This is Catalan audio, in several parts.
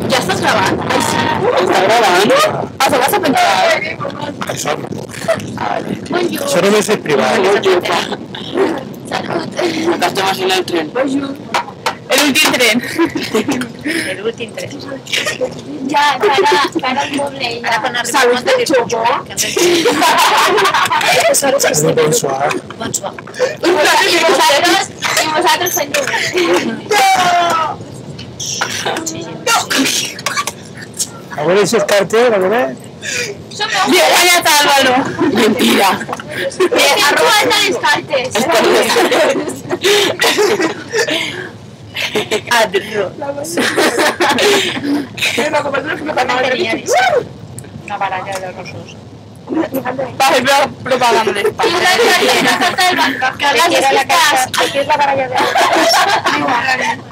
¿Ya estás grabando? ¿Está grabando? Ah, ¿se vas a pensar? Això, Vale. això només és privat. Acá estamos en el tren. El último tren. El últim 3. Ja, cara al poble. Ara quan arribem ¿Sabes a de choco? És un bon suar. Bon suar. I vosaltres fent A veure si és carter, a veure. Bien, cállate, Álvaro. Mentira. Arroba les cartes. Una baralla de rossos. Para hacer propaganda de I una carta del banc. Aquí era la casa. Aquí es la baralla de rossos.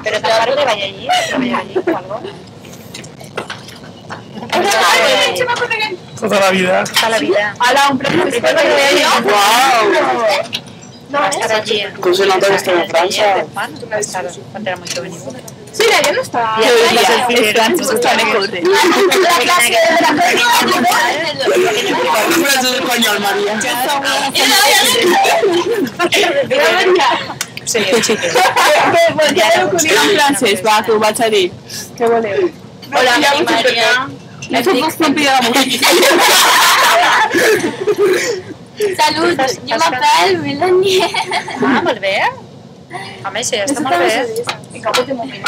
Pero tu padre le vaya allí, o algo. Tota la vida. Toda la vida. Ala, un premio de ¡Wow! Va a estar allí. ¿Cómo se nota que estoy en Francia? Va a estar cuando era muy juvenil. Sí, ya no está. Ya, Es francés, está mejor. La clase de la Francés español, María. Sí, sí. Ya lo ocurrió en francés, va, que ho vaig a dir. Què voleu? Hola, Maria. Eso fue estúpido la mujer. Salut, jo m'apel, Melanie. Ah, molt bé. Home, sí, està molt bé.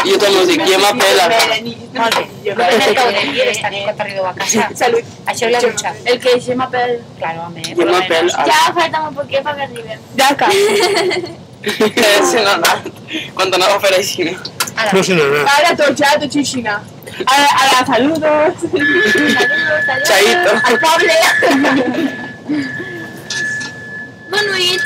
Yo te lo digo, yo me apela. Molt bé. Jo crec que hauria d'estar quan arribeu a casa. Salut. Això és la dutxa. El que je m'apel. Claro, home. Yo me apelo. Ja falta molt poquet perquè arribem. Ja acá. Sí, no, no. Cuando nos ofrecen. No sé nada. Ahora tochado, chichina. A la saludos. Chaito. Al poble. Bon nit.